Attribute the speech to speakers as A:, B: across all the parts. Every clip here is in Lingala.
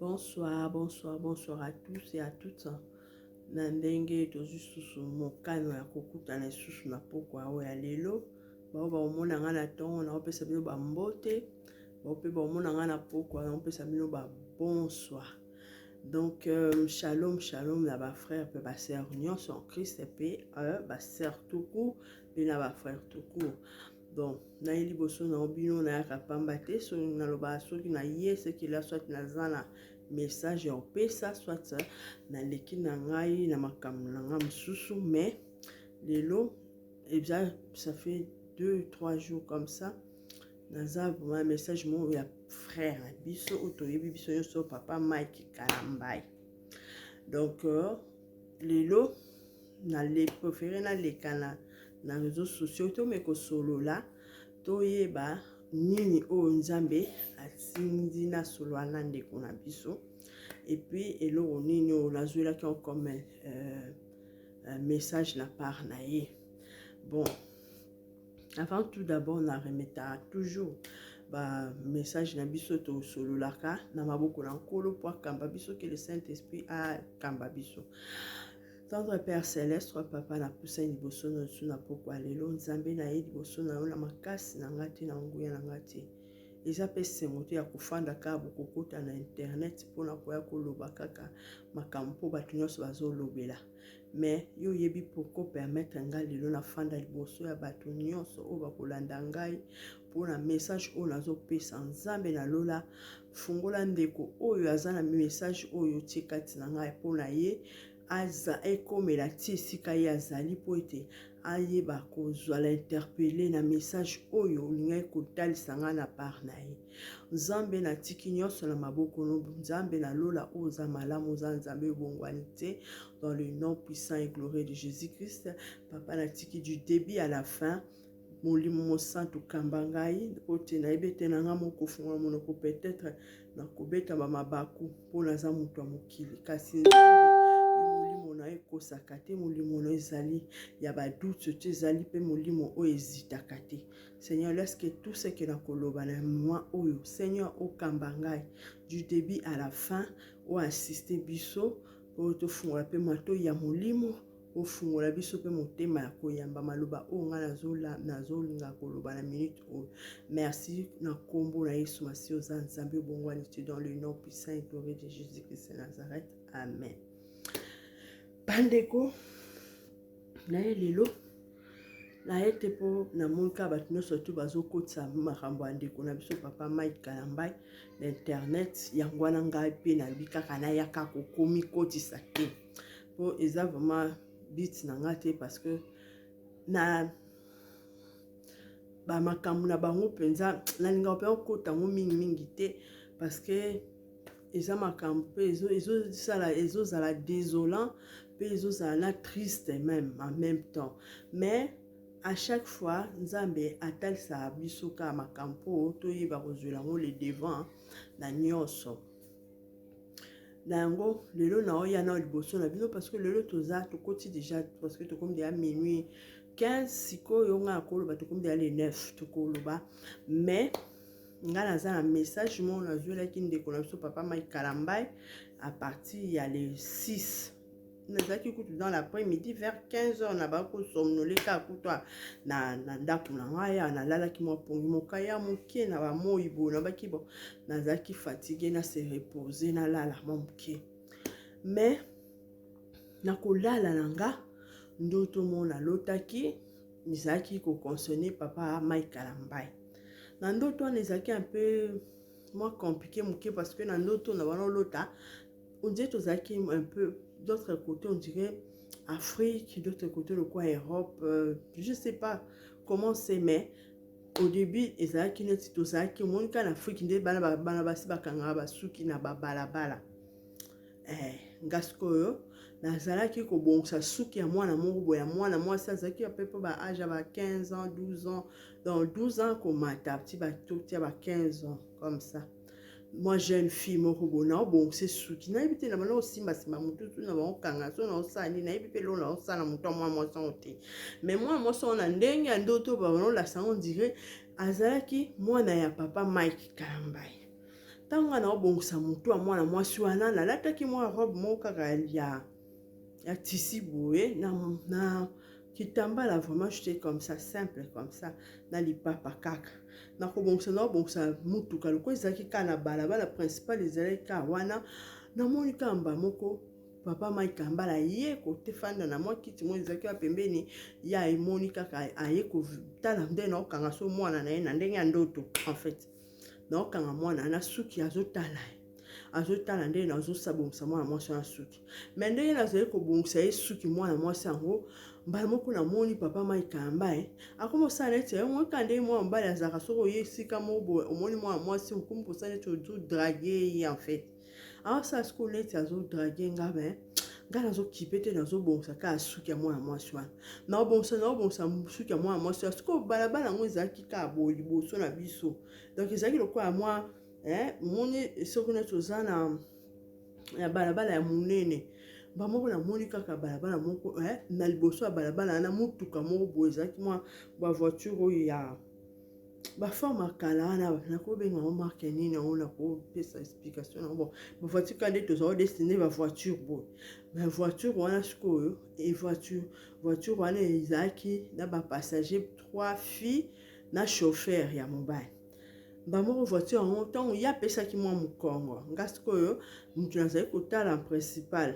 A: Bonsoir, bonsoir, bonsoir à tous et à toutes. Nandenge to susu mokano ya kokuta na susu na poko awe ya lelo. Ba omona nga na tongo na opesa bino ba mbote. Ba omona nga na poko na opesa bino ba bonsoir. Donc shalom shalom na ba frère pe ba sœur nyonso en Christ pe ba sœur tout court pe na ba frère tout court. Donc na ili boso na obino na yaka pamba te so na loba soki na yese ki la soit na zana message ya opesa soit na leki na ngai na makambo na nga mosusu mais lelo ça fait 2-3 jours comme ça naza un message mon ya frère biso otoyebi biso nyonso papa Mike Kalambai. Donc lelo na le préféré na lekana na réseaux sociaux to meko solo la to yeba nini o nzambe atindi na solo na ndeko na biso et puis elo nini o lazwela ki comme message la part na ye. Bon, avant tout d'abord na remeta toujours ba message na biso to solo la ka na maboko na nkolo po kamba biso que le Saint-Esprit a kamba biso. Tendre Père Céleste, Papa na poussa liboso na su na poko alelo nzambe na ye liboso na yo na makasi na ngati na nguya na ngati. Eza pe sengoto ya kufanda ka bokokota na internet pona koya koloba kaka makambo po bato nyonso bazolobela. Mais yo yebi poko permettre nga lelo na fanda liboso ya bato nyonso o bakolanda ngai pona message o nazopesa nzambe na lola fungola ndeko oyo aza na message oyo tikati na ngai pona ye aza ekomela ti esika ye azali po ete ayeba kozwala interpele na message oyo olingai kotalisa nga na part na ye. Nzambe na tiki nyonso na maboko no nzambe na lola oza malamu oza nzambe ebongwani te dans le nom puissant et glorieux de Jésus-Christ. Papa na tiki du début à la fin molimo mosantu kamba ngai ote na ebete na nga moko fungola monoko peut-être na kobeta ba mabaku po naza moto mokili kasi na ekosaka te molimo no ezali ya ba doute te ezali pe molimo o ezitaka te. Seigneur, laisse que tout ce que na koloba na moi oyo Seigneur o kamba ngai du début à la fin o assister biso po to fungola pe mato ya molimo o fungola biso pe motema ya koyamba maloba o nga nazolinga koloba na minute o. Merci na kombo na Yesu Masihi oza nzambe bongwani te dans le nom puissant et glorieux de Jésus-Christ de Nazareth. Amen. Bandeko na lelo na ete po na monka bato nyonso tu bazokotisa makambo ya ndeko na biso papa Mike Kalambai na internet yango wana ngai pe na bikaka na yaka kokomi kotisa te po eza vraiment bit na nga te parce que na ba makambo na bango penza nalinga pe okota ngo mingi te parce que eza makambo pe ezozala désolant pe ezozala triste même en même temps. Mais à chaque fois nzambe atalisa biso ka makambo toyeba kozwela ngo le devant na nyonso na yango lelo na oya na liboso na bino parce que lelo toza tokoti déjà parce que tokomi déjà minuit 15 sikoyo nga koloba tokomi déjà les 9 tokoloba mais nga naza na message mon nazwelaki ndeko na biso papa Mike Kalambai à partir ya les 6 nazaki kutu dans l'après-midi vers 15h na bako somnoleka kutwa na ndako na ngai na lalaki mo pongi mokaya mokie na ba moyibo na baki bon nazaki fatigué na se reposer na lala mokie mais na kolala nanga ndoto mona lotaki nizaki ko concerner papa Mike Kalambai. Na ndoto wana ezalaki un peu moins compliqué mokie parce que na ndoto na bana lota on dirait tozalaki un peu d'autre côté on dirait Afrique, d'autre côté le coin Europe, je sais pas comment c'est mais au début ezalaki neti tozalaki monika na Afrique nde bana basi bakanga basuki na balabala ngaskoyo nazalaki kobongisa suki ya mwana moko boya mwana mwasi azalaki ya pepe ba âge ba 15 ans 12 ans donc 12 ans komata petit bato ba 15 ans comme ça. Moi jeune fille moko bona bon c'est suki na ebite na bana osimba mututu na ba kanga so na osani na ebipe lo na osana muto moi santé mais moi so na ndenge ya ndoto ba bana la sango dire azalaki mwana ya papa Mike Kalambai Tanga na obongisa mutu a mwana mwasi wana nalataki mwa robe moko kaka ya tissu boye na kitambala vraiment j'étais comme ça simple comme ça na lipapa kaka na kobongisa mutuka loko ezalaki ka na balabala principal ezalaki ka wana namoni kamba moko papa Mike Kambala ye kote fanda na mwa kiti mo ezalaki ya pembeni ya emoni kaka aye kotala nde na okanga so mwana na ye na ndenge ya ndoto en fait na okanga mwana na suki azotala nde na azosabongisa mwana mwasi na suki me ndenge nazali kobongisa ye suki mwana mwasi yango mbala moko namoni papa Mike Kambala akomosala neti ayomoka nde mwana mobali azalaka soko ye esika moko omoni mwana mwasi okomi kosala neti ozodrage ye en fait asala siko neti azodrage ngabe nga nazokipe te nazobongisa kaka suki ya mwana mwasi wana naobongisa suki ya mwana mwasi wana siko balabala yango ezalaki kaka boye liboso na biso donc ezalaki lokola mwa moni soki neti oza na balabala ya monene bamoko namoni kaka balabala moko na liboso ya balabala na mutuka moko boye ezalaki mwa bavoiture oyo ya baforme akala wana nakobenga ngo marke nini yango nakopesa explication nango bon bavoiture ka nde tozala destine bavoiture boye bavoiture wana sikoyo voiture wana ezalaki na bapassager 3 filles na chauffeur ya mobile bamoko voiture yango ntango ye apesaki mwa mokongo nga sikoyo moto nazali kotala principal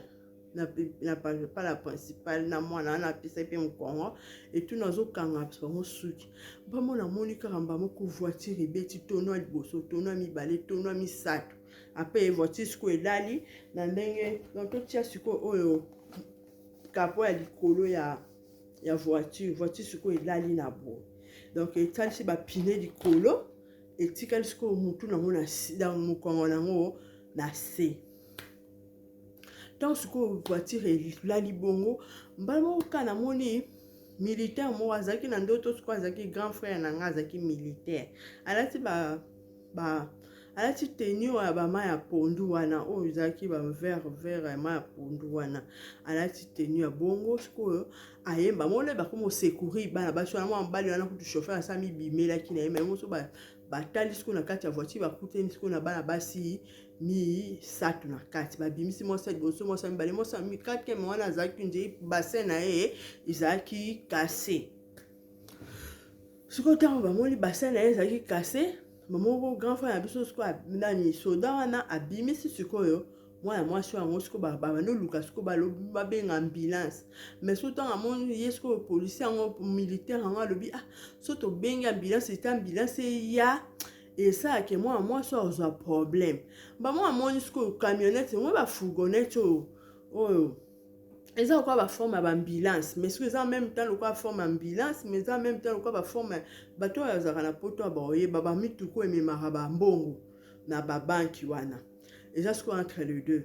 A: pas la principale na mwana wana apesaki mpe mokongo etu nazokanga bango suki bamo namoni kaka mbamoko voiture ebeti tono ya liboso tono ya mibale tono ya misato ape voiture sikoyo elali na ndenge donc totia sikoyo oyo kapo ya likolo ya voiture sikoyo elali na boye donc etalisi bapine likolo etikali sikoyo mutu nango na mokongo nango na se donc sikoyo voiture elali bongo mbala moko ka namoni militaire moko azalaki na ndoto sikoyo azalaki grand frère na nga azalaki militaire alati tenue ya bama ya pondu wana oyo ezalaki bavert ya ma ya pondu wana alati tenue ya bongo sikoyo ayemba mole bakomi osecourir bana basi wana mwa mobali wana kutu chauffeur asa mibimelaki na ye me moso batali sikoyo na kati ya voiture bakuteni sikoyo na bana basi misato na kati babimisi mwasi liboso mwasi mibale mwasi mikateme wana azalaki nde bassin na ye ezalaki kase sikoyo ntango bamoni bassin na ye ezalaki kase mamoko grand frère na biso sikoyo nani soda wana abimisi sikoyo mwana mwasi yango sikoyo babandi oluka sikoyo babenga ambulance mais so ntango amoni ye sikoyo policier yango militaire yango alobi so tobengi ambulance ete ambulance eya esalaki mwana mwasi azwa problème bamwana amoni sikoyo camionnette mwe bafourgonnette oyo eza lokola baforme ya baambulance mais sikoyo eza en même temps lokola forme ya ambulance mais eza en même temps lokola baforme bato oyo azalaka na poto ya baoyeba bamituku ememaka bambongo na babanki wana eza sikoyo entre les deux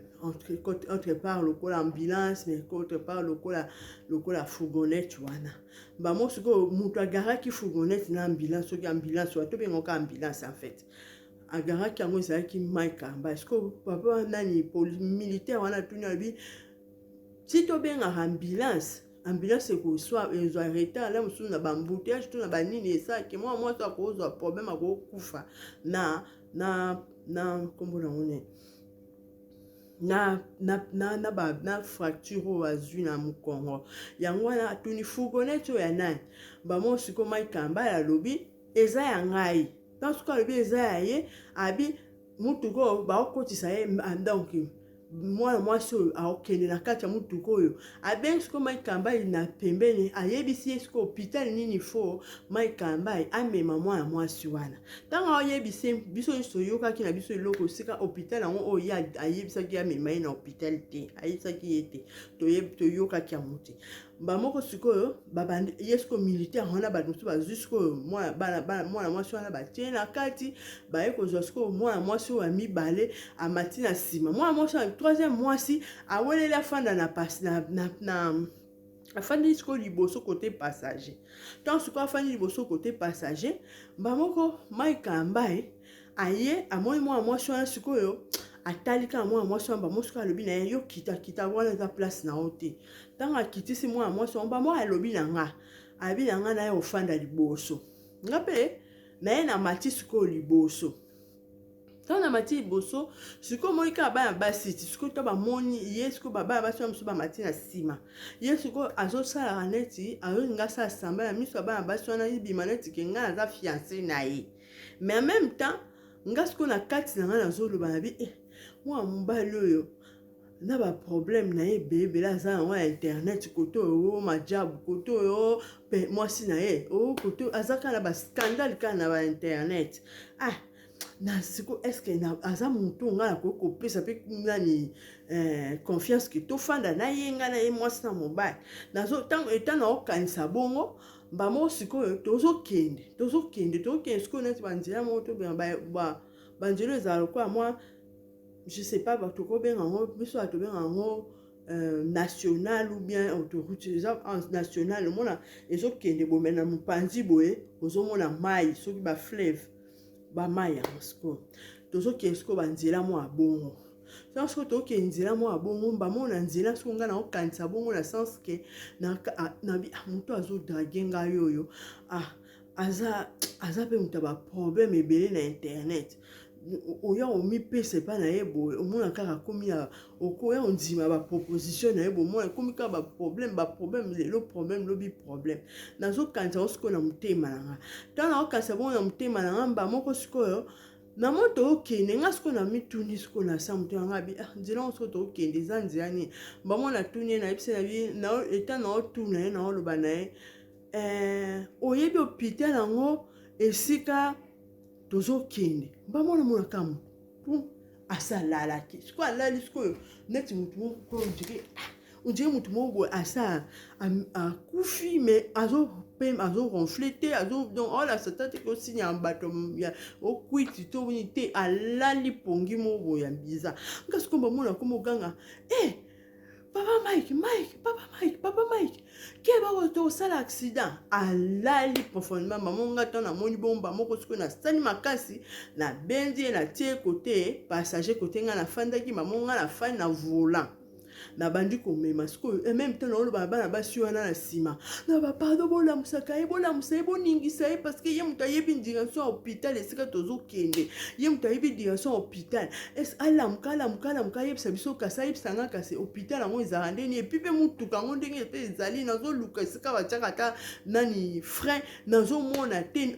A: entre part lokola ambulance mais autre part lokola fourgonnette wana bamo sikoyo moto agaraki fourgonnette na ambulance soki ambulance wana tobengaka ambulance en fait agaraki yango ezalaki Mike Kambala sikoyo papa nani militaire wana tuni alobi si tobengaka ambulance ezwa retard la mosusu na bambouteillage to na banini esalaki mwa mwasi akozwa problème akokufa na kombo nango nini na fracture oyo azwi na mokongo yango wana atuni fourgonnette oyo ya nani bamo sikoyo Mike Kambala alobi eza ya ngai ntango sikoyo alobi eza ya ye abi mutuka oyo baokotisa ye donc mwana mwasi oyo aokende na kati ya mutuka oyo abengi sikoyo Mike Kambala na pembeni ayebisi ye sikoyo hôpital nini fo Mike Kambala amema mwana mwasi wana ntango ayebisi biso nyonso oyokaki na biso eloko esika hôpital yango oyo ye ayebisaki amema ye na hôpital te ayebisaki ye te toyokaki yango te bamoko sikoyo babandi ye sikoyo militaire wana bato mosusu bazwi sikoyo mwana mwasi wana batie na kati baye kozwa sikoyo mwana mwasi oyo ya mibale amati na nsima mwana mwasi oyo troisième mwasi aweleli afanda afandi sikoyo liboso côté passager ntango sikoyo afandi liboso côté passager bamoko Mike Kambala aye amoni mwana mwasi wana sikoyo atali kaka mwana mwasi wana bamosiko alobi na ye yo kita wana eza place na yo te ntango akitisi mwana mwasi wana bamo alobi na nga na ye ofanda liboso nga mpe na ye na mati sikoyo liboso Tant na mati boso, siko moi ka ba basi, siko to ba moni, yesko baba ba so mso ba mati na sima. Yesko azo sala raneti, azo ngasa samba ya miso ba ba so na yibi maneti ke nga za fiancé na ye. Mais en même temps, ngasko na kati na nga na zo lo ba bi moi mbali oyo na ba problème na ye bebe la za na internet koto o majabu koto o pe moi si na ye o koto azaka na ba scandale ka na ba internet. Na siko est-ce que na aza mutu nga ko kopesa pe nani confiance que to fanda na yenga na ye mwasi na mobile nazo tango etana okanisa bongo ba mo siko tozo kende siko neti banzela mo to ba banzelo ezalo kwa moi je sais pas ba to ko benga ngo biso to benga ngo national ou bien autoroute national mona ezo kende bomena mupanzi boye ozo mona mai soki ba fleuve ba maya mosko tozo kesko banzela mo abongo sansko to ke nzela mo abongo ba mo na nzela so nga na okanisa bongo na sens que na bi muto azo dragenga yoyo aza pe muta ba problème ebele na internet oya omi pese pa na yebo omona kaka komi ya okoya ondima ba proposition na yebo mona komi ka ba problème le problème lobi problème nazo kanza osko na mutema nanga tana okasa bon na mutema nanga mba moko sikoyo na moto okende nga siko na mituni siko na sa mutu nanga bi nzela osko to okende za nzela ni mba mona tuni na yebise na bi na eta na otuna ye na oloba na ye oyebi hôpital yango esika tozo kende ba mona mona kamu pum asalala ki siko alali siko neti mutu moko on dirait mutu moko asa akufi mais azo ronflété azo donc oh la sata te ko sinya mbato ya okwiti to unité alali pongi moko ya biza ngasiko ba mona ko moganga Papa Mike, qui va au sale accident? Alali profondément, maman gâteau na moni bomba, moko siko na sali makasi, na benzi na tie côté, passager côté nga na fanda ki maman nga na fan na volant. Na bandi komema siko et même temps na bana basi wana na sima na ba pardon bola musaka boningisa parce que ye muta yebi direction hôpital esika tozo kende ye muta yebi direction hôpital est alamuka yebisa biso kasa yebisanga kasi hôpital yango ezala ndeni et puis pe mutuka ngo ndenge pe ezali nazo luka esika batiaka ta nani frein nazo mona te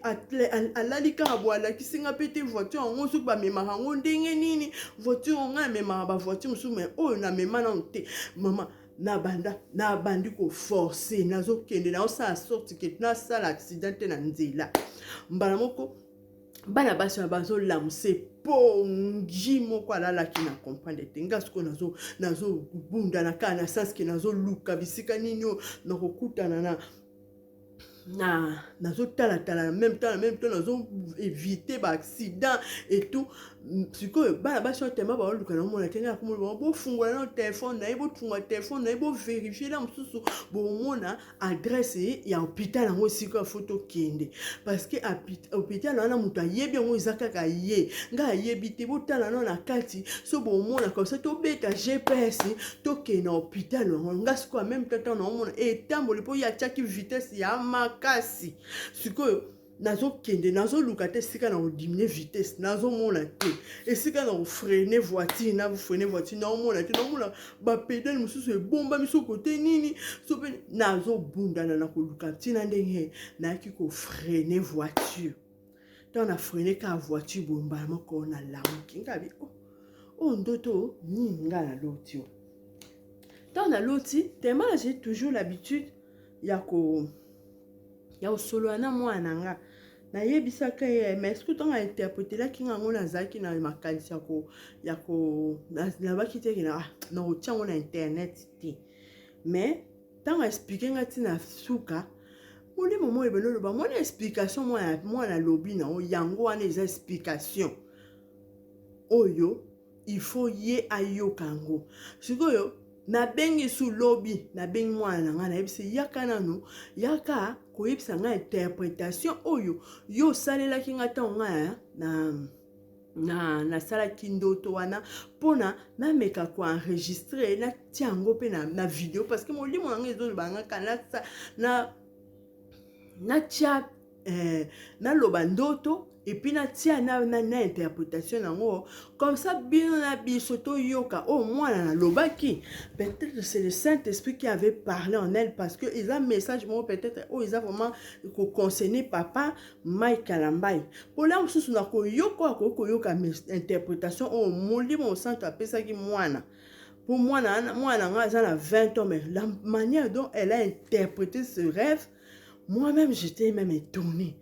A: alali kaka boalakisi pe te voiture yango soki bamemaka ngo ndenge nini voiture nga memaka ba voiture mosusu mais oyo na mema na te maman na bandi ko forcer nazo kende na osa sorti que na sala accident na nzela mbala moko bana basi bazo lamse pongi moko alala ki na comprendre te ngasko nazo bunda na kana sens que nazo luka bisika nini na kokutana nazo tala en même temps nazo éviter ba accident et tout sikoyo bana basi otema ba luka na mona tenga ko mo bo fungwa na téléphone na ibo tunga téléphone na ibo vérifier la mususu bo mona adresse ya hôpital ngo siko photo kende parce que hôpital na muta yebi ngo izaka ka ye nga yebi te bo tala na kati so bo mona comme ça to beta GPS to ke na hôpital nga siko en même temps na mona et tambole po ya chaki vitesse ya makasi sikoyo nazo kende nazo luka te sika na diminuer vitesse nazo mona te et sika na freiner voiture na mona te na mona ba pédale mususu bomba miso côté nini so pe nazo bunda na ko luka tina ndenge na ki ko freiner voiture tant na freiner ka voiture bomba moko na lamuki ngabi ndoto ni ngala lotio tant na loti tellement j'ai toujours l'habitude ya solo na mwana nga na yebisaka ye mais est-ce que tu as interprété là qui ngango na zaki na makanisi na bakiteki na otia ngo na internet te mais tant expliquer ngati na suka moli momo ebelo ba mona explication mwana lobi na yango wana eza explication oyo il faut ye ayokango sikoyo na bengi su lobby na bengi mwana nga na yebisi yaka nanu yaka koyebisa nga interprétation oyo yo salela ki nga tonga na sala kindoto wana pona na meka ko enregistrer na tiango pe na vidéo parce que molimo nga ezo banga kana na tia na loba ndoto et puis na tia na interprétation nango comme ça bino na biso to yoka au moins na lobaki peut-être c'est le Saint-Esprit qui avait parlé en elle parce que ils a message mo peut-être ils a vraiment concerné papa Mike Kalambai pour là mususu na ko yoka interprétation au molimo santo apesa ki mwana. Pour moi, na 20 ans, mais la manière dont elle a interprété ce rêve, moi-même, j'étais même étonnée.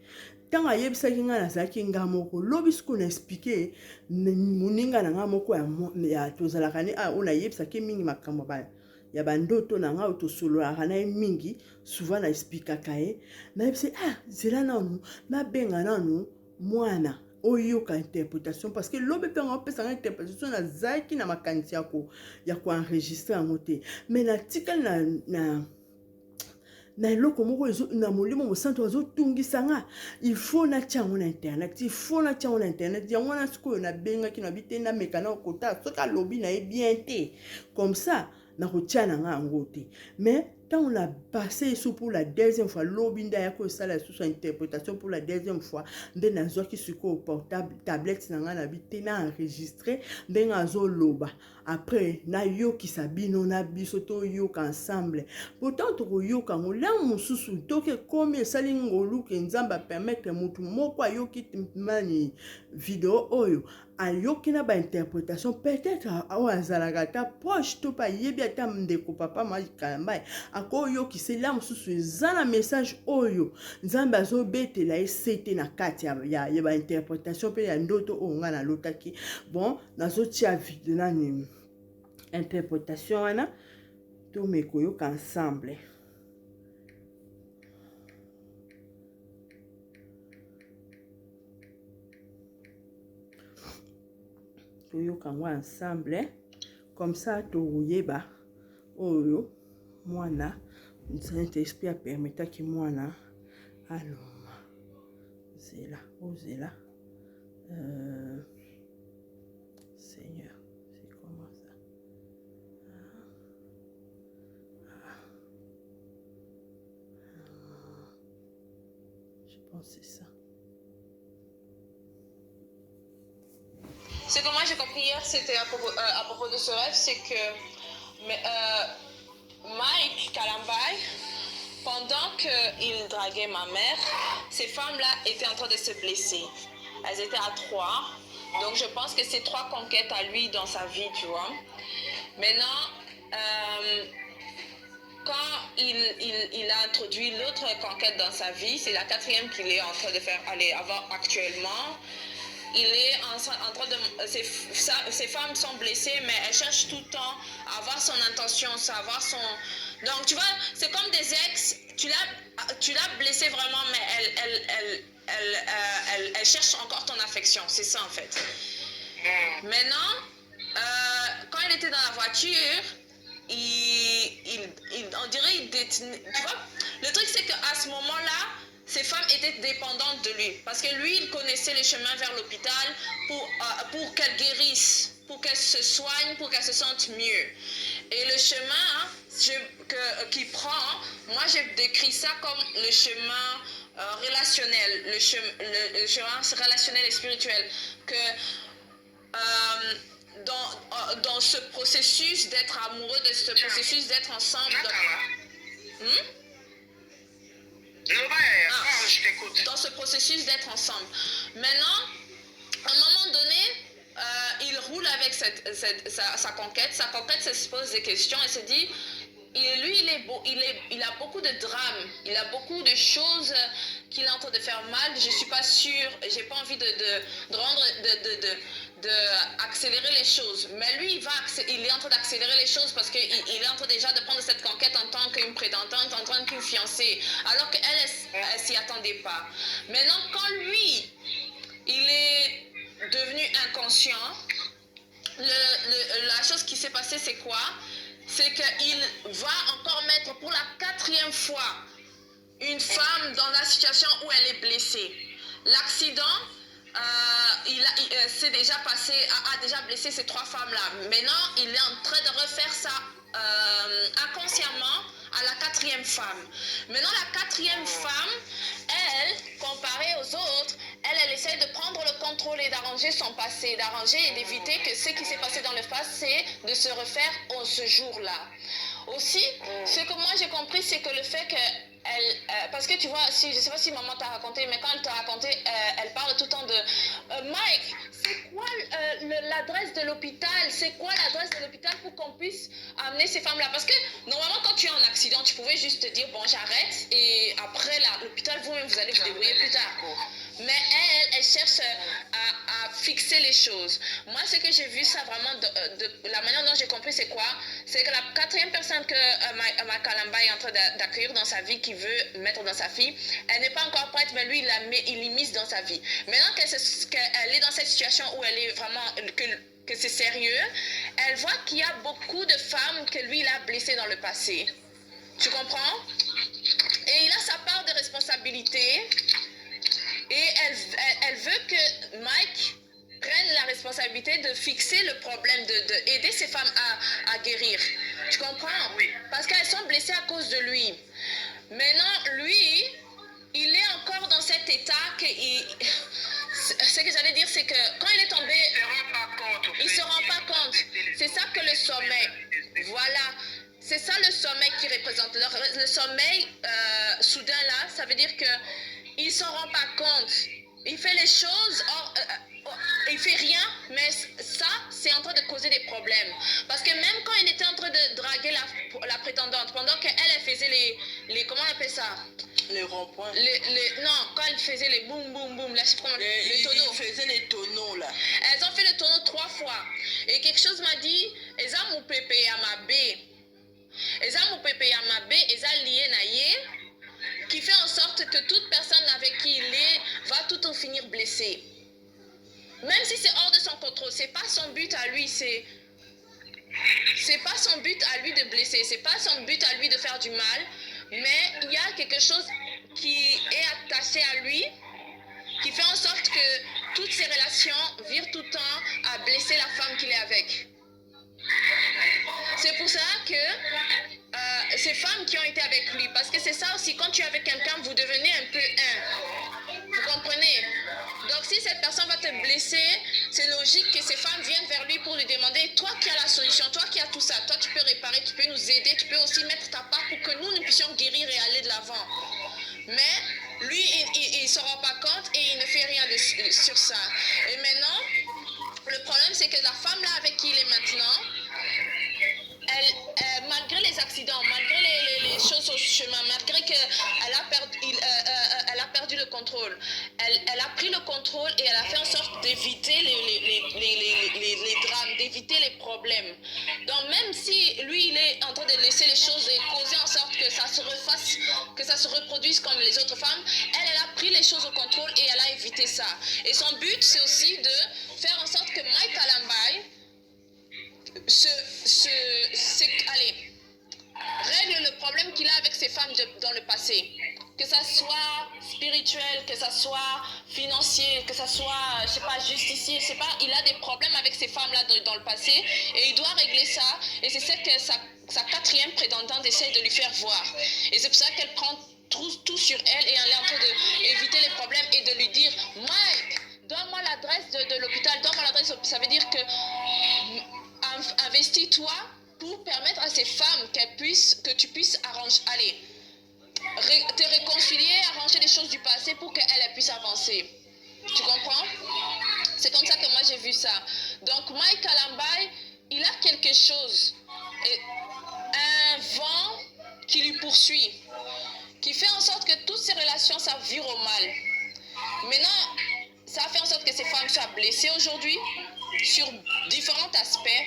A: Tant que yebisaki nga nazalaki nga moko lobi siku na expliquer moninga na nga moko ya tozalaka ne oyo nayebisaki mingi makambo ya bandoto na nga oyo tosololaka na ye mingi souvent na expliquaka ye nayebisi zela nanu nabenga nanu mwana oyoka interprétation parce que lobi mpe nga opesanga interprétation nazalaki na makanisi ya koenregistre yango te mais natikali na eloko moko na molimo mosantu azotungisa nga il faut natia yango na internet il faut natia yango na internet yango wana sikoyo nabengaki na bite nameka na okota soki alobi na ye bien te comme ça nakotia na nga yango te mais quand on a passé sous pour la deuxième fois l'obinda ya ko sala sous interprétation pour la deuxième fois nde nazwaki siko portable tablette na nga na bite na enregistré ndenge azoloba après na yoki sabino na biso to yoka ensemble pourtant to yoka ngola mususu toke komi esali ngolu ke nzamba permettre mutu moko ayoki mani vidéo oyo ayoki na ba interprétation peut-être au azalaka ta proche to pa yebi ata ndeko papa Mike Kalambai akoyoki c'est là mususu ezana message oyo nzambe azobetela esete na kati ya ba interprétation pe ya ndoto onga na lotaki bon nazotia vidéo nani interprétation wana to mekoyoka ensemble toyoka ngo ensemble comme ça toyeba oyo mwana Saint-Esprit a permetaki mwana aloma zela ozela Seigneur c'est comment ça je pense c'est ça.
B: Ce que moi j'ai compris hier, c'était à propos de ce rêve, c'est que Mike Kalambai, pendant qu'il draguait ma mère, ces femmes-là étaient en train de se blesser. Elles étaient à 3. Donc je pense que c'est 3 conquêtes à lui dans sa vie, tu vois. Maintenant, quand il a introduit l'autre conquête dans sa vie, c'est la 4e qu'il est en train de faire avoir actuellement. Il est en train de... Ces femmes sont blessées, mais elles cherchent tout le temps à avoir son intention, à avoir son... Donc, tu vois, c'est comme des ex, tu l'as blessé vraiment, mais elle cherche encore ton affection. C'est ça, en fait. Maintenant, quand il était dans la voiture, on dirait... Tu vois, le truc, c'est qu'à ce moment-là, ces femmes étaient dépendantes de lui. Parce que lui, il connaissait les chemins vers l'hôpital pour qu'elle guérisse, pour qu'elle se soigne, pour qu'elle se sente mieux. Et le chemin qu'il prend, moi, j'ai décrit ça comme le chemin relationnel, le chemin relationnel et spirituel. Que dans ce processus d'être amoureux, de ce processus d'être ensemble... Dans ce processus d'être ensemble. Maintenant, à un moment donné, il roule avec sa conquête. Sa conquête se pose des questions et se dit, il a beaucoup de drames, il a beaucoup de choses qu'il est en train de faire mal. Je suis pas sûre, j'ai pas envie accélérer les choses. Mais lui, il est en train d'accélérer les choses parce qu'il est en train déjà de prendre cette conquête en tant qu'une prétendante, en tant qu'une fiancée, alors qu'elle, elle s'y attendait pas. Maintenant, quand lui, il est devenu inconscient, la chose qui s'est passée, c'est quoi? C'est qu'il va encore mettre pour la 4e fois une femme dans la situation où elle est blessée. L'accident, s'est déjà passé, a déjà blessé ces 3 femmes-là. Maintenant, il est en train de refaire ça inconsciemment à la 4e femme. Maintenant, la 4e femme, elle, comparée aux autres, elle essaie de prendre le contrôle et d'arranger son passé, d'arranger et d'éviter que ce qui s'est passé dans le passé de se refaire en ce jour-là. Aussi, ce que moi j'ai compris, c'est que le fait que parce que tu vois, si, je ne sais pas si maman t'a raconté, mais quand elle t'a raconté, elle parle tout le temps de Mike, c'est quoi l'adresse de l'hôpital? C'est quoi l'adresse de l'hôpital pour qu'on puisse amener ces femmes-là? Parce que normalement, quand tu as un accident, tu pouvais juste te dire bon, j'arrête et après l'hôpital, vous-même, vous allez vous débrouiller plus tard. Mais elle cherche à fixer les choses. Moi, ce que j'ai vu, ça vraiment, la manière dont j'ai compris, c'est quoi? C'est que la quatrième personne que Mike Kalamba est en train d'accueillir dans sa vie, qui veut mettre dans sa fille, elle n'est pas encore prête, mais lui, il l'y mise dans sa vie. Maintenant qu'elle est dans cette situation où elle est vraiment, que c'est sérieux, elle voit qu'il y a beaucoup de femmes que lui, il a blessées dans le passé. Tu comprends? Et il a sa part de responsabilité. Et elle veut que Mike prenne la responsabilité de fixer le problème, d'aider ces femmes à guérir. Tu comprends? Oui. Parce qu'elles sont blessées à cause de lui. Maintenant, lui, il est encore dans cet état que ce que j'allais dire, c'est que quand il est tombé, il ne se rend pas compte. C'est ça que le sommeil, voilà. C'est ça le sommeil qui représente. Le sommeil soudain là, ça veut dire qu'il ne s'en rend pas compte. Il fait les choses, il fait rien, mais ça, c'est en train de causer des problèmes. Parce que même quand il était en train de draguer la prétendante, pendant qu'elle faisait les comment on appelle ça?
A: Les ronds-points.
B: Non, quand elle faisait les boum boum boum, là, les tonneaux.
A: Ils faisaient les tonneaux là.
B: Elles ont fait le tonneau 3 fois. Et quelque chose m'a dit, elles ont mon pépé à ma baie. Elles ont mon pépé à ma baie, elles ont lié naïe, qui fait en sorte que toute personne avec qui il est va tout en finir blessée. Même si c'est hors de son contrôle, c'est pas son but à lui, c'est pas son but à lui de blesser, c'est pas son but à lui de faire du mal, mais il y a quelque chose qui est attaché à lui, qui fait en sorte que toutes ces relations virent tout le temps à blesser la femme qu'il est avec. C'est pour ça que ces femmes qui ont été avec lui, parce que c'est ça aussi, quand tu es avec quelqu'un, vous devenez un peu un. Vous comprenez? Donc si cette personne va te blesser, c'est logique que ces femmes viennent vers lui pour lui demander, toi qui as la solution, toi qui as tout ça, toi tu peux réparer, tu peux nous aider, tu peux aussi mettre ta part pour que nous puissions guérir et aller de l'avant. Mais lui, il ne se rend pas compte et il ne fait rien sur ça. Et maintenant, le problème c'est que la femme là avec qui il est maintenant, malgré les accidents, malgré les choses au chemin, malgré qu'elle a perdu le contrôle, elle a pris le contrôle et elle a fait en sorte d'éviter les drames, d'éviter les problèmes. Donc même si lui, il est en train de laisser les choses et causer en sorte que ça se refasse, que ça se reproduise comme les autres femmes, elle a pris les choses au contrôle et elle a évité ça. Et son but, c'est aussi de faire en sorte que Mike Kalamba règle le problème qu'il a avec ses femmes dans le passé. Que ça soit spirituel, que ça soit financier, que ça soit, je sais pas, justicier, je sais pas, il a des problèmes avec ces femmes-là dans le passé et il doit régler ça. Et c'est ça que sa quatrième prétendante essaie de lui faire voir. Et c'est pour ça qu'elle prend tout sur elle et elle est en train d'éviter les problèmes et de lui dire « Mike, donne-moi l'adresse de l'hôpital, donne-moi l'adresse. » Ça veut dire que investis-toi pour permettre à ces femmes que tu puisses te réconcilier, arranger les choses du passé pour qu'elles puissent avancer. Tu comprends? C'est comme ça que moi j'ai vu ça. Donc Mike Kalamba, il a quelque chose, un vent qui lui poursuit, qui fait en sorte que toutes ces relations, ça vire au mal. Maintenant, ça a fait en sorte que ces femmes soient blessées aujourd'hui sur différents aspects.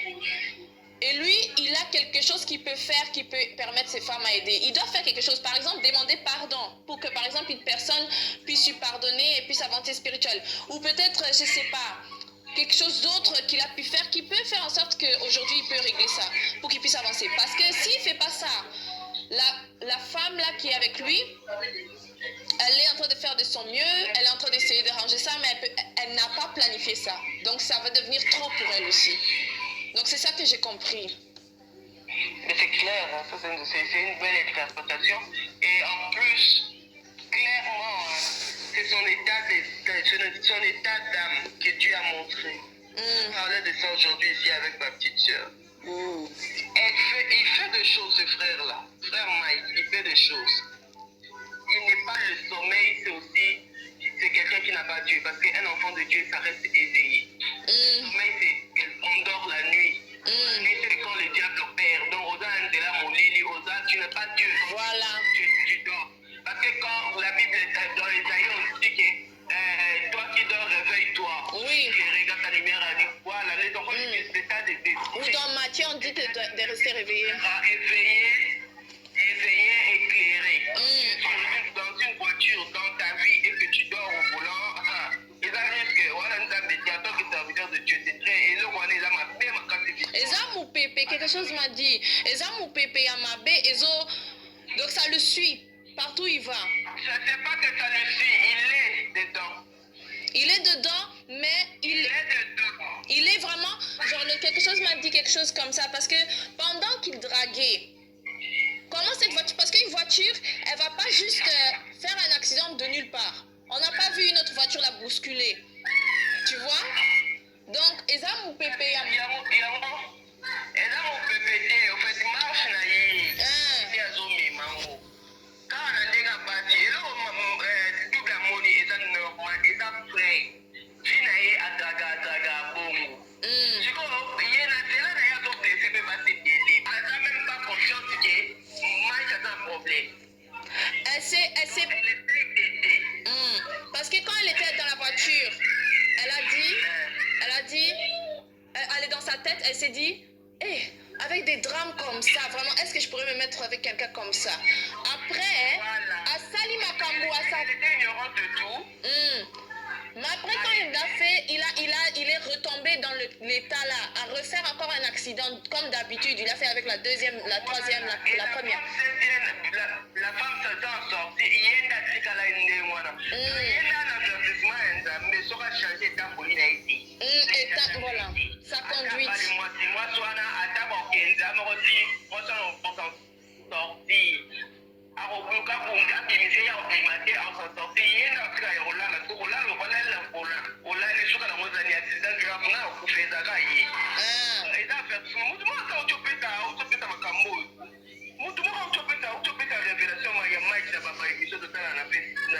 B: Et lui, il a quelque chose qu'il peut faire, qui peut permettre ces femmes à aider. Il doit faire quelque chose, par exemple, demander pardon, pour que, par exemple, une personne puisse lui pardonner et puisse avancer spirituel. Ou peut-être, je ne sais pas, quelque chose d'autre qu'il a pu faire, qui peut faire en sorte qu'aujourd'hui, il peut régler ça, pour qu'il puisse avancer. Parce que s'il ne fait pas ça, la femme là qui est avec lui, elle est en train de faire de son mieux, elle est en train d'essayer de ranger ça, mais elle n'a pas planifié ça. Donc, ça va devenir trop pour elle aussi. Donc c'est ça que j'ai compris.
C: Mais c'est clair, hein, ça c'est une belle interprétation. Et en plus, clairement, C'est son état d'âme que Dieu a montré. On parlait de ça aujourd'hui ici avec ma petite soeur. Il fait des choses, ce frère-là. Frère Mike, il fait des choses. Il n'est pas le sommeil, c'est quelqu'un qui n'a pas Dieu. Parce qu'un enfant de Dieu, ça reste éveillé. Le sommeil, c'est qu'on dort la nuit. La nuit, c'est quand le diable opère. Donc, Oza Andela Molili, Oza, tu n'as pas Dieu.
B: Voilà.
C: Tu dors. Parce que quand la Bible, dans les aïeux, on dit que toi qui dors, réveille-toi.
B: Oui.
C: Et regarde ta lumière à dire, voilà, les enfants disent c'est ça des
B: Ou dans Matthieu, on dit de rester réveillé.
C: Éveillé, éclairé. Tu es dans une voiture, dans ta vie, et que tu dors au volant, ils arrivent que, voilà, nous avons dit, en tant que serviteur de Dieu, c'est très, et là, on est là, même quand c'est difficile.
B: Eza Moupépé, quelque chose m'a dit. Eza Moupépé Yamabé, Ezo. Donc ça le suit. Partout il va.
C: Je ne sais pas que ça le suit, il est dedans.
B: Il est dedans, mais
C: Il est dedans.
B: il est vraiment, genre, quelque chose m'a dit quelque chose comme ça, parce que pendant qu'il draguait, comment cette voiture, parce qu'une voiture, elle va pas juste faire un accident de nulle part. On n'a pas vu une autre voiture la bousculer. Tu vois? Donc, Eza Moupépé,
C: Et là, mon bébé, au fait, marche, il y a zoomé, mango. Quand on a des gars, et là, double amoni, et ça normal, et ça frais. Finaye à Draga, bongo. Je crois, il y a un autre c'est pas passé bien. Elle n'a même pas conscience que moi, c'est un problème.
B: elle s'est...
C: Elle est très têtée.
B: Parce que quand elle était dans la voiture, elle a dit, elle est dans sa tête, elle s'est dit, avec des drames comme ça, vraiment, est-ce que je pourrais me mettre avec quelqu'un comme ça? Après, à Sali Makambo,
C: Elle était ignorante de tout.
B: Mais après, quand il l'a fait, il est retombé dans l'état là, à refaire encore un accident comme d'habitude. Il a fait avec la deuxième, la troisième, la première.
C: La femme s'est sortie. Il y a une Afrique à la Indémoana. Il y a un investissement, mais ça va changer ta police ici.
B: Et voilà, sa conduite.
C: Moi, Soana, à d'abord, Kenza, moi aussi, moi, ça, on peut s'en sortir. Alors, on peut essayer de climater, on s'en sortir. Il y a une Afrique à Yolanda, on l'a les choses à la mode d'année, accident grave, on a coupé ça, et ça fait tout. Moi, quand tu peux ta macambo. Moi, quand tu peux ta révélation, il y a Mike, il y a pas émission de temps, on a fait, on a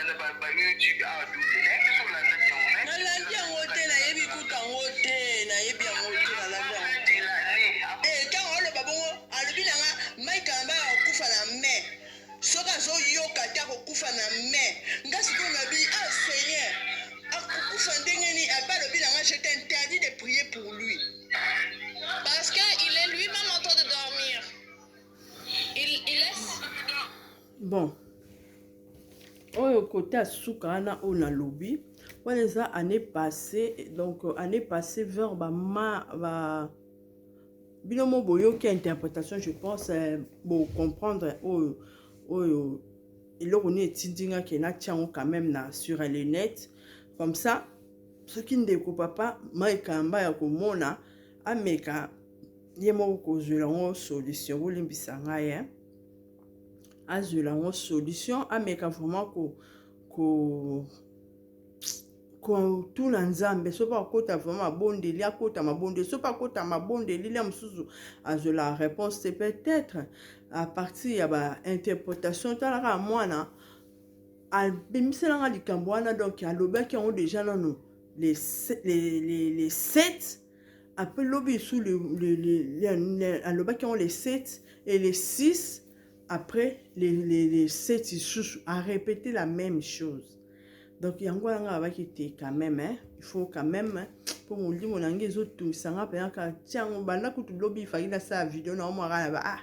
C: YouTube, à douter. Sur la nation.
A: nalandi yango te nayebi kuta yango te nayebi yango te nalandi yango ntango oloba bongo alobi nanga Mike amba akokufa na me soki azoyoka te akokufa na me nga sikoyo nabi Seigneur akokufa ndenge nini abe alobi nanga je t'interdis de prier pour lui
B: Parce qu'il est lui-même en train de dormir. Il laisse.
A: bon oyo côté asuka wana oyo nalobi wana eza année passée donc année passée vers bino mo boyoki interprétation je pense bon comprendre oyo eloko ni etindingaki natiango quand même na sur le net comme ça soki ndeko papa maekamba ya komona ameka ye moko kozwela ngo solution bolimbisa ngai azwela ngo solution ameka vraiment kotuna nzambe so pa akota vraiment mabondeli akota mabondeli so pa akota mabondeli lia mosusu azwela réponse c'est peut-être à partir ya bainterprétation talaka mwana abimiselanga likambo wana donc alobaki yango déjà nano les 7 après lobi sous alobaki yango les 7 et les 6 après les 7 sous à répéter la même chose. Donc yango anga abaki te quand même il faut quand même pour mon lit mon ange zotu sanga pe aka tiango banda kutu lobi fakila sa vidéo na mo ngala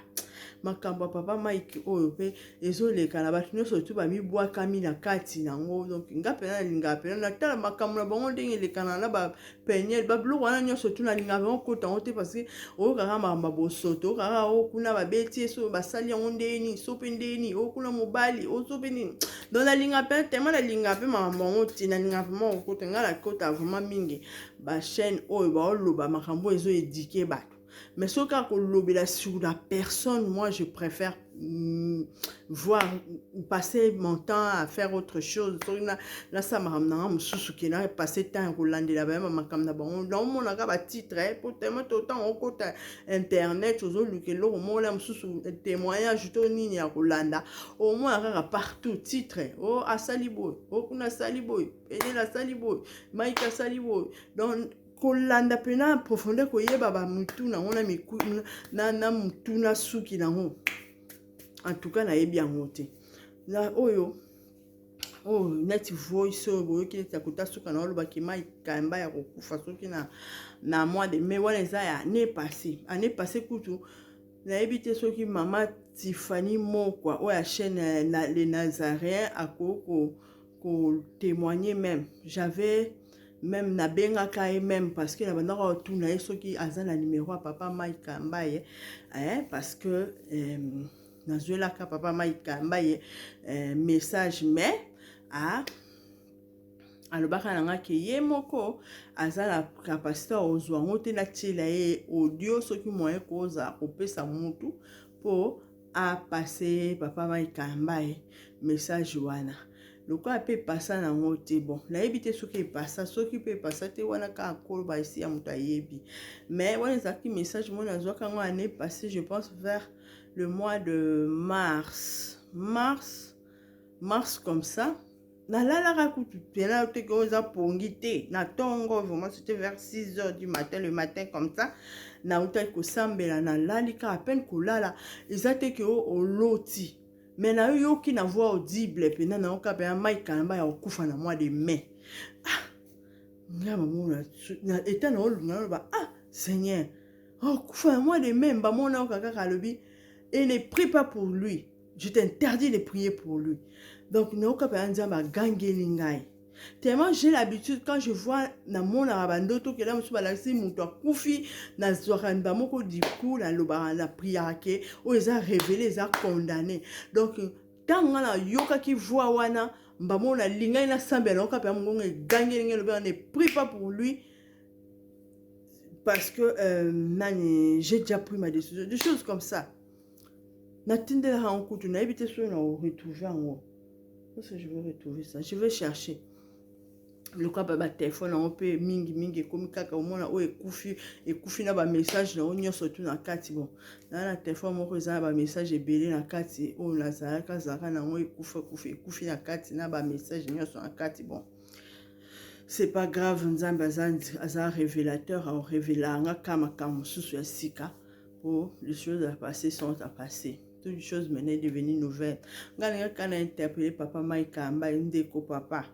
A: makambo papa Mike oyo pe ezoleka na bato nyonso tu bamibwakami na kati nango donc nga pena nalinga pena natala makambo na bango ndenge elekana na bapenye babiloko wana nyonso tu nalinga bango kota yango te parce que oyokaka makambo bosoto oyokaka okuna babeti so basali yango ndeni so mpe ndeni okuna mobali oso mpe nini donc nalinga pena tema nalinga mpe makambo yango te nalinga vraiment okota nga nakota vraiment mingi bachaîne oyo baoloba makambo ezoédike bato Mais ce cas qu'on sur la personne, moi je préfère voir, passer mon temps à faire autre chose. Là, ça m'a ramené qui n'a passé temps Hollande là bas ma comme d'abord dans mon aga titre pour tellement autant au côté internet aux autres que l'eau mon là témoignage to nini ya Hollande au moins aga partout titre oh à Saliboy oh kuna Saliboy et la Saliboy Mike Saliboy donc kolanda pena profondeur ko yeba ba mutu na ona miku na mutu na suki na ho en tout cas na yebi yango te na oyo oh net voice oyo ki takuta suka na oloba ki mai kamba ya kokufa soki na mois de mai wana eza ya année passée kutu na yebi te soki mama Tiffany Mokwa oyo ya chaîne les Nazaréens ako ko témoigner même j'avais même na benga kai même parce que na bandaka tout na soki azana numéro à papa Mike Kambaye parce que nazwelaka papa Mike Kambaye message mais alobaka nanga ke ye moko aza na capacité ozwa ngo te na tiela ye audio soki moyen koza kopesa mutu po a passer papa Mike Kambaye message wana lokola pe pasa nango te bon nayebi te soki epasa soki pe pasa te wana ka koloba esi ya moto ayebi mais wana ezalaki message mo nazwaka yango année passée je pense vers le mois de mars comme ça nalalaka kutu pena te ke oza pongi te na tongo vraiment c'était vers 6h du matin le matin comme ça na utaki kosambela na lali ka à peine kolala eza te ke oloti mais na yoki na voix audible pena na oka pe Mike Kamba ya okufa na mois de mai nga mamona na eta na olunga ba Seigneur okufa na mois de mai mbamona okaka kalobi et ne prie pas pour lui je t'interdis de prier pour lui donc na oka pe nzamba gangeli ngai tellement j'ai l'habitude quand je vois na mona bandoto que là musu balasi mutu akufi na zoranda moko du coup la loba la prière ke o eza révélé eza condamné donc tant na yoka ki voix wana mbamona lingai na sambela na oka pe mongo gangeli ngai loba ne prie pas pour lui parce que j'ai déjà pris ma décision des choses comme ça natindela en kutu na éviter so na retrouver en haut. Parce que je vais retrouver ça. Je vais chercher. Le cas ba téléphone on peut mingi comme kaka au moins o ekufi na ba message na onyo surtout na kati bon. Na téléphone moko za ba message ebele na kati o na zaka na o ekufi na kati na ba message nyonso na kati bon. C'est pas grave nzamba za révélateur en révélanga kama mususu ya sika pour les choses à passer sont à passer. Toutes les choses maintenant devenues nouvelles. Quand on a interpellé papa Mike Kamba, ndeko papa.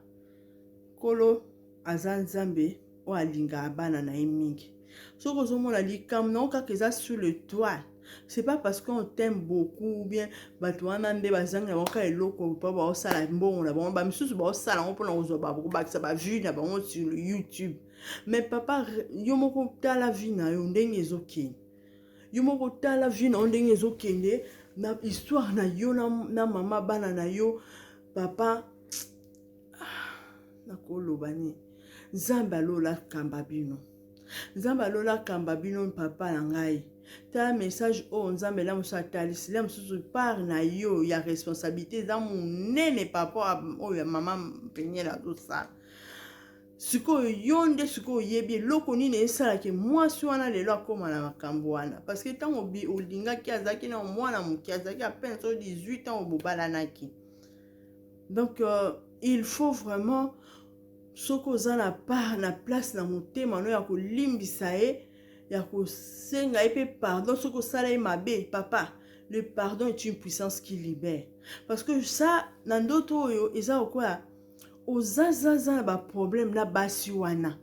A: Kolo azanzambe o alinga abana na mingi. So kozo mona likam non ka keza sur le toit. C'est pas parce qu'on t'aime beaucoup ou bien batouana nde bazanga waka eloko pa ba osala mbongo na ba misusu ba osala on pona ozo ba ko ba ça ba vu na ba sur le YouTube. Mais papa yo moko tala vie na yo ndenge ezokini. Yo moko tala vie na ndenge ezokende. Na histoire na yo na mama bana na yo papa na kolobani nzamba lola kambabino papa na ngai ta message o nzamba la musa talisi la musu par na yo ya responsabilité za munene papa o ya mama penyela do ça sikoyo yonde sikoyo yebi loko nini esalaki mwasi wana lelo akoma na makambo wana parce que ntango olingaki azalaki na mwana moke azalaki à peine 18 ans obobalanaki donc il faut vraiment soko oza na part na place na motema no ya kolimbisa ye ya kosenga ye pe pardon soko osala ye mabe papa le pardon est une puissance qui libère parce que ça na ndoto oyo eza okoya ozazaza na ba problème na basi wana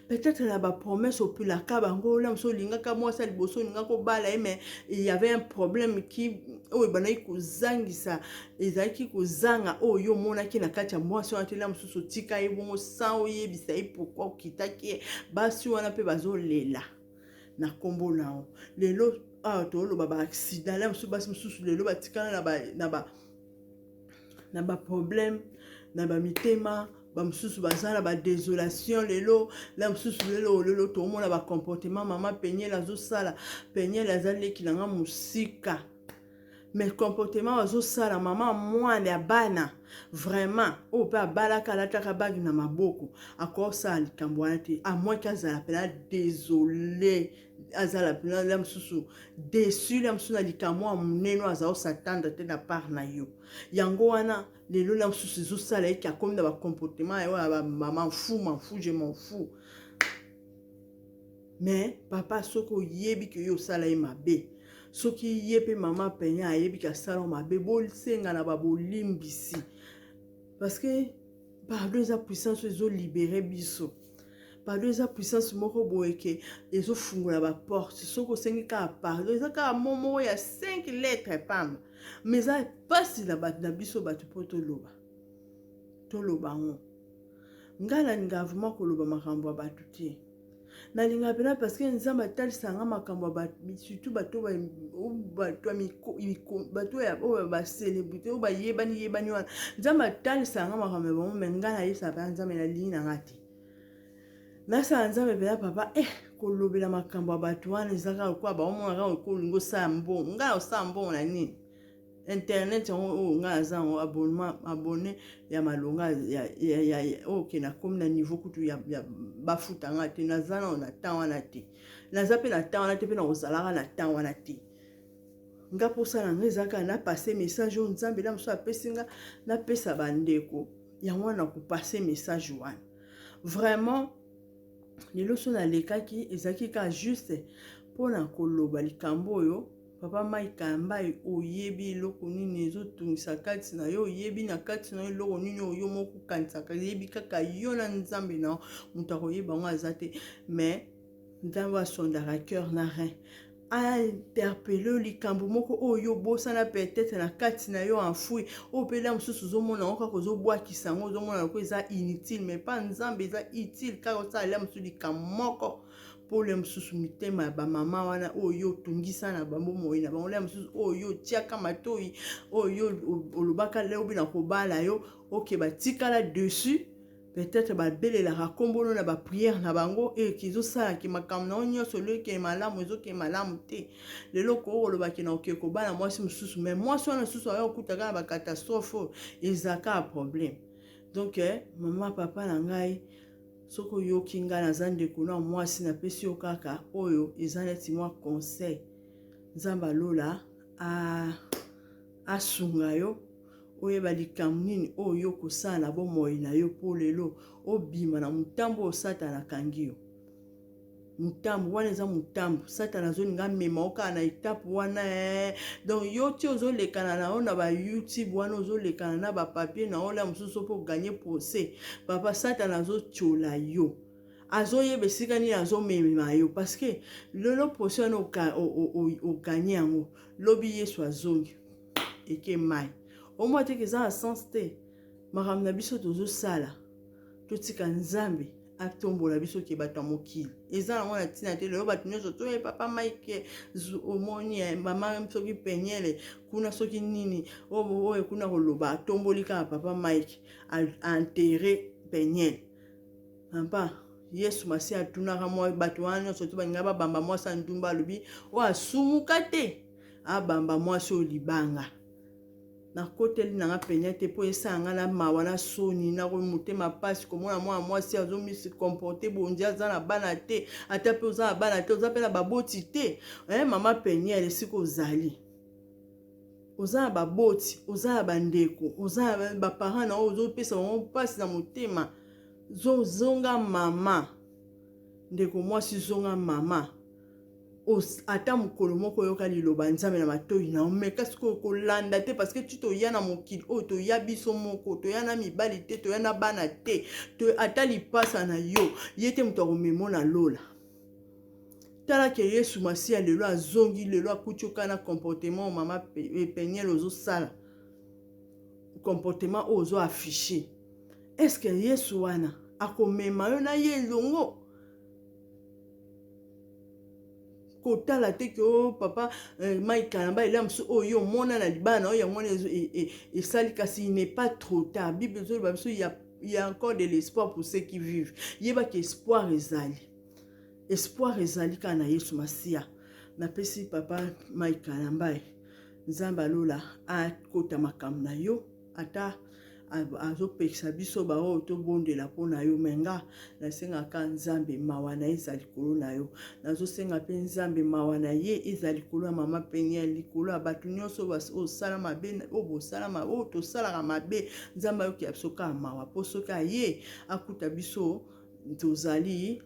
A: peut-être na ba promesse au la kabango là mso lingaka mwasa liboso linga ko bala mais il y avait un problème qui o banai ko zangisa ezaki ko zanga o yo mona ki na kati ya mwasi wana tela mso tika ebongo sans oyebisa pourquoi okitaki basi wana pe bazolela na kombo nao lelo to lo ba accident là mso basi mso lelo batikana na ba problème na ba mitema bamosusu bazala désolation lelo la mosusu lelo tomona comportement mama Peniel azosala Peniel azaleki nanga musika mais comportement azosala mama mwana ya bana vraiment o pe abalaka alataka bagi na maboko akosala likambo wana te amoki azala pena désolé azala pena la mosusu déçu la mosusu na likambo ya monene azao s'attendre te na part na yo yango wana lelo la mosusu ezosala eki akomi na bacomportement ya mama m'en fous je m'en fous mais papa soki oyebi ke yo osala ye mabe soki ye pe mama Peniel ayebi ke asala mabe bosenga na babolimbisi parce que pardon eza puissance ezolibere biso pardon eza puissance moko boye ke ezofungola baporte soki osengi kaka pardon eza kaka momo ya 5 lettres pamba mais eza pasi na bato na biso bato mpo toloba ngo ngai nalinga vraiment koloba makambo ya bato te nalinga pena parce que nzambe atalisanga makambo ya bato surtout bato ya bacélébrité oyo bayebani wana nzambe atalisanga makambo ya bango me ngai nayebisa pena nzambe nalingi nanga te nasala nzambe pena papa kolobela makambo ya bato wana eza kaka lokola baomonaka okolinga osala mbongo ngai osala mbongo na nini internet yango ngai aza yango abonné ya malonga oke nakomi na niveau kutu ya bafuta nga te naza nao na temps wana te naza mpe na temps wana te mpe na kozalaka na temps wana te nga mposala nga ezalaka napase message oyo nzambe la mosusu apesi nga napesa bandeko yango wana kopase message wana vraiment lelo so nalekaki ezalaki ka juste mpona koloba likambo oyo papa Mike Mbai oyebi eloko nini ezotungisa kati na yo oyebi na kati na yo eloko nini oyo moko kanisaka oyebi kaka yo na nzambe na moto akoyeba ngo aza te mais nzambe asondaka cœur na rein interpelle likambo moko oyo bosana peut-être na kati na yo enfoui oyo mpe la mosusu ozomona ngo kaka ozobwakisa yango ozomona loko eza inutile mais pas nzambe eza utile kaka osala la mosusu likambo moko pour les mosusu mitema ya bamama wana oyo tungisa na bango moi na bango la mosusu oyo tiaka matoi oyo olobaka leo bina kobala yo oke batikala dessus peut-être babelelaka kombono na baprière na bango ekizosalaki makambo na yo nyonso loke malamu ezoke malamu te lelo ko olobaki na oke kobala mwasi mosusu mais mwasi wana mosusu ayo okutaka na bakatastrophe ezaka problème donc mama papa na ngai soko oyoki ngai naza ndeko na mwasi napesi yo kaka oyo eza neti mwa conseil nzambe alola asunga yo oyeba likambo nini oyo kosala na bomoi na yo mpo lelo obima na motambo oyo satana akangi yo mutambo wana eza mutambo satana azolinga mema oka na etape wana donc yo ti ozolekana na yo na ba YouTube wana ozolekana na ba papier na ola mosusu po gagner procès papa satana azotiola yo azoyeba esika nini azomema yo parce que lelo procès wana oganye yango lobi Yesu azongi eke mai omwa te eza na sens te makambo na biso tozosala totika nzambe atombola biso ke bato ya mokili eza nango na ntina te lelo bato nyonso to papa Mike omoni mama soki Peniel kuna soki nini oyo kuna koloba atomboli kaka papa Mike enterré Peniel papa Yesu masi atunaka mwa bato wana nyonso to balinga babamba mwasi andumba alobi oyo asumuka te abamba mwasi oyo libanga na koteli nanga Peniel te po esanga na mawa na soni na ko motema pasi komona mwa mwasi azomisi comporter bondia aza na bana te ata pe oza na bana te oza pe na baboti te mama Peniel esika ozali oza na baboti oza na bandeko oza na baparent na oyo ozopesa bango pasi na motema zonga mama ndeko mwasi zonga mama ata mokolo moko yoka liloba nzambe na matoi na omeka siko kolanda te parce que tu toya na mokili oyo toya biso moko toya na mibali te toya na bana te ata lipasa na yo ye te moto akomemo na lola tala ke Yesu masi ya lelo azongi lelo akuti oka na comportement mama Peniel ozosala comportement ozo affiché est-ce que Yesu wana akomema yo na ye longo kotala te ke papa Mike Mbai ela mosu oyo mona na libana oyo mona esali kasi il n'est pas trop tard bible ezoloba biso il y a encore de l'espoir pour ceux qui vivent. Yeba que espoir ezali. Espoir ezali kana Yesu Masia. Na pesi papa Mike Kalambai. Nzamba lola a kota makam na yo ata azopekisa biso bao to bondela pona yo menga nasenga ka nzambe mawa na ezali kolo na yo nazosenga pe nzambe mawa na ye ezali kolo ya mama penia likolo ya bato nyonso osala mabe obosala ma o to sala mabe nzamba yo ki absoka mawa posoka ye akuta biso tozali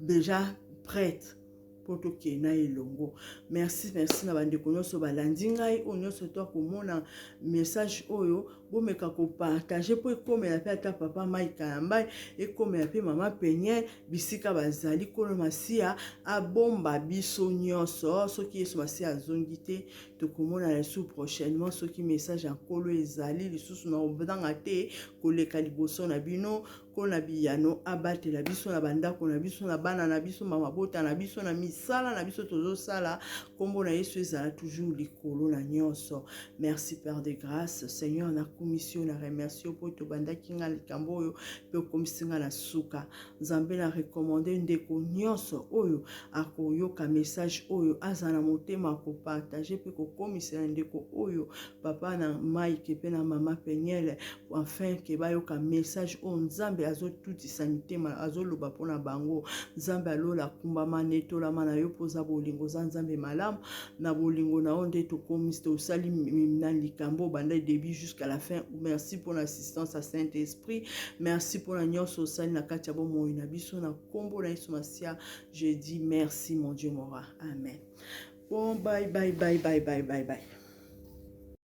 A: déjà prête pour to kena elongo. Merci na bandeko nyonso balandi ngai o nyonso to komona message oyo bomeka ko partager po ekomela pe ata papa Mike Kalambai ekomela pe mama Peniel bisika bazali kono Masia abomba biso nyonso soki Yesu Masia azongi te tokomona la sous prochainement soki message ankolo ezali lisusu na obdanga te koleka liboso na bino kona biyano abatela biso na bandako na biso na bana na biso mabota na biso na misala na biso tozosala kombo na Yesu ezala toujours likolo na nyonso. Merci Père de grâce Seigneur na commission na remercie po to bandaki nga likambo oyo pe komisinga na suka nzambe na recommander ndeko nyonso oyo akoyoka message oyo azana motema ko partager pe ko komisina ndeko oyo papa na Mike pe na mama Peniel enfin ke bayoka message o nzambe azo tuti sanité azo loba pona bango nzambe alola kumbama netola mana yo poza bolingo za nzambe malamu na bolingo na onde to komiste osali na likambo banda début jusqu'à la fin. Merci pour l'assistance à Saint-Esprit, merci pour la nyonso osali na kati ya bomoi na biso na kombo na Yesu Masia. Je dis merci mon Dieu mon roi. Amen. Bon bye.